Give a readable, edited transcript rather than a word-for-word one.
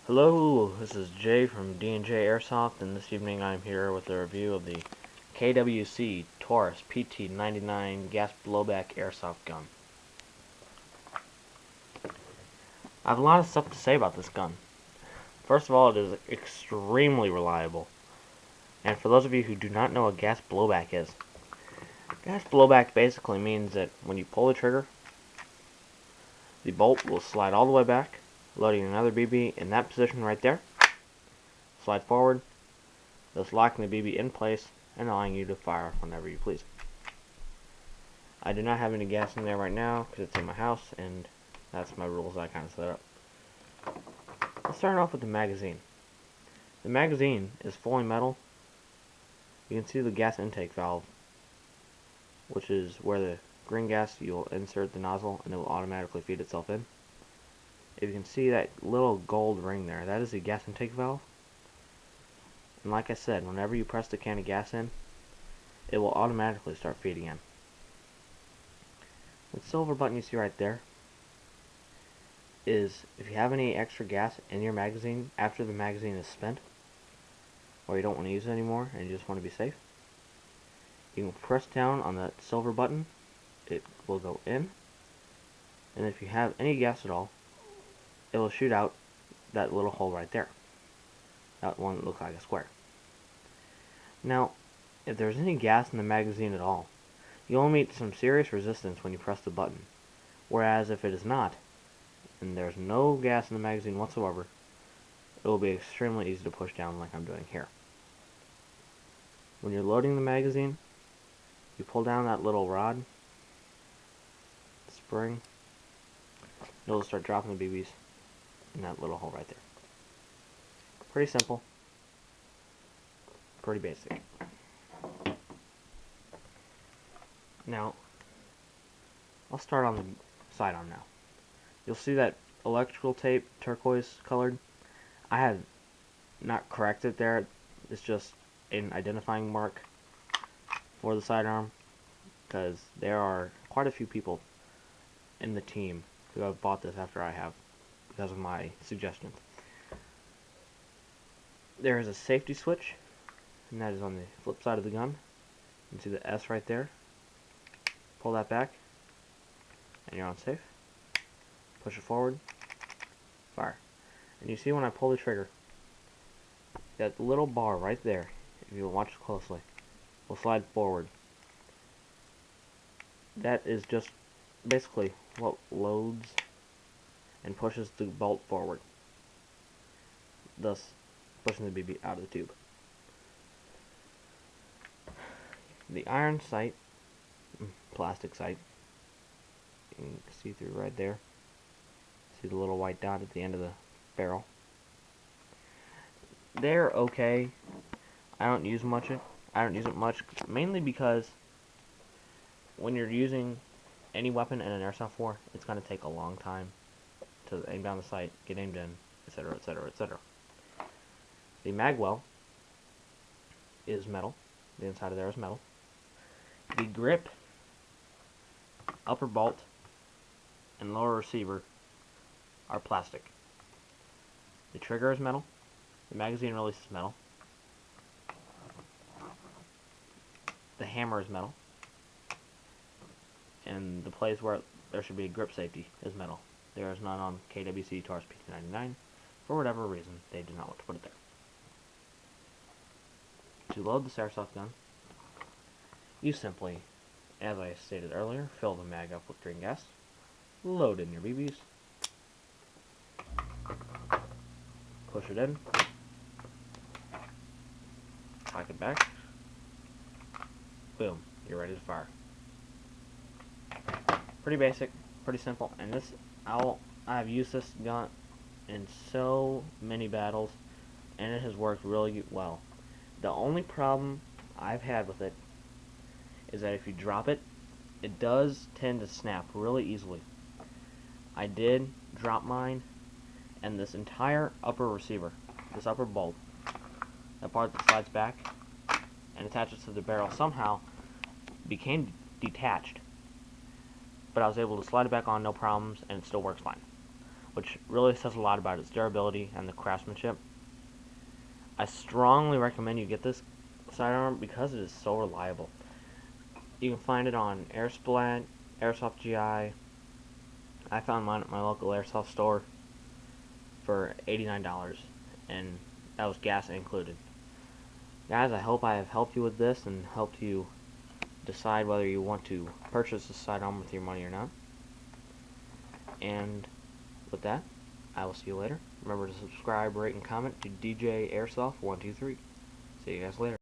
Hello, this is Jay from D&J Airsoft, and this evening I'm here with a review of the KWC Taurus PT99 gas blowback airsoft gun. I have a lot of stuff to say about this gun. First of all, it is extremely reliable. And for those of you who do not know what gas blowback is, gas blowback basically means that when you pull the trigger, the bolt will slide all the way back, loading another BB in that position right there, slide forward, thus locking the BB in place and allowing you to fire whenever you please. I do not have any gas in there right now because it's in my house, and that's my rules I kind of set up. Let's start off with the magazine. The magazine is fully metal. You can see the gas intake valve, which is where the green gas, you'll insert the nozzle and it will automatically feed itself in. If you can see that little gold ring there, that is the gas intake valve. And like I said, whenever you press the can of gas in, it will automatically start feeding in. The silver button you see right there is if you have any extra gas in your magazine after the magazine is spent, or you don't want to use it anymore and you just want to be safe, you can press down on that silver button, it will go in, and if you have any gas at all, it will shoot out that little hole right there. That one that looks like a square. Now, if there's any gas in the magazine at all, you'll meet some serious resistance when you press the button. Whereas if it is not, and there's no gas in the magazine whatsoever, it will be extremely easy to push down like I'm doing here. When you're loading the magazine, you pull down that little rod, spring, it'll start dropping the BBs in that little hole right there. Pretty simple, pretty basic. Now, I'll start on the sidearm now. You'll see that electrical tape, turquoise colored. I have not corrected there. It's just an identifying mark for the sidearm, because there are quite a few people in the team who have bought this after I have, because of my suggestions. There is a safety switch, and that is on the flip side of the gun. You can see the S right there. Pull that back, and you're on safe. Push it forward, fire. And you see when I pull the trigger, that little bar right there, if you watch closely, will slide forward. That is just basically what loads and pushes the bolt forward, thus pushing the BB out of the tube. The iron sight, plastic sight, you can see through right there. See the little white dot at the end of the barrel. They're okay. I don't use it much, mainly because when you're using any weapon in an airsoft war, it's going to take a long time to aim down the sight, get aimed in, etc., etc., etc. The magwell is metal. The inside of there is metal. The grip, upper bolt, and lower receiver are plastic. The trigger is metal. The magazine release is metal. The hammer is metal. And the place where there should be a grip safety is metal. There is none on KWC Taurus PT99. For whatever reason, they did not want to put it there. To load this airsoft gun, you simply, as I stated earlier, fill the mag up with green gas, load in your BBs, push it in, lock it back, boom, you're ready to fire. Pretty basic, pretty simple, and I've used this gun in so many battles, and it has worked really well. The only problem I've had with it is that if you drop it, it does tend to snap really easily. I did drop mine, and this entire upper receiver, this upper bolt, that part that slides back and attaches to the barrel, somehow became detached. But I was able to slide it back on, no problems, and it still works fine. which really says a lot about its durability and the craftsmanship. I strongly recommend you get this sidearm because it is so reliable. You can find it on Airsplat, Airsoft GI. I found mine at my local airsoft store for $89, and that was gas included. Guys, I hope I have helped you with this and helped you decide whether you want to purchase this sidearm with your money or not. And with that, I will see you later. Remember to subscribe, rate, and comment to DJ Airsoft 123. See you guys later.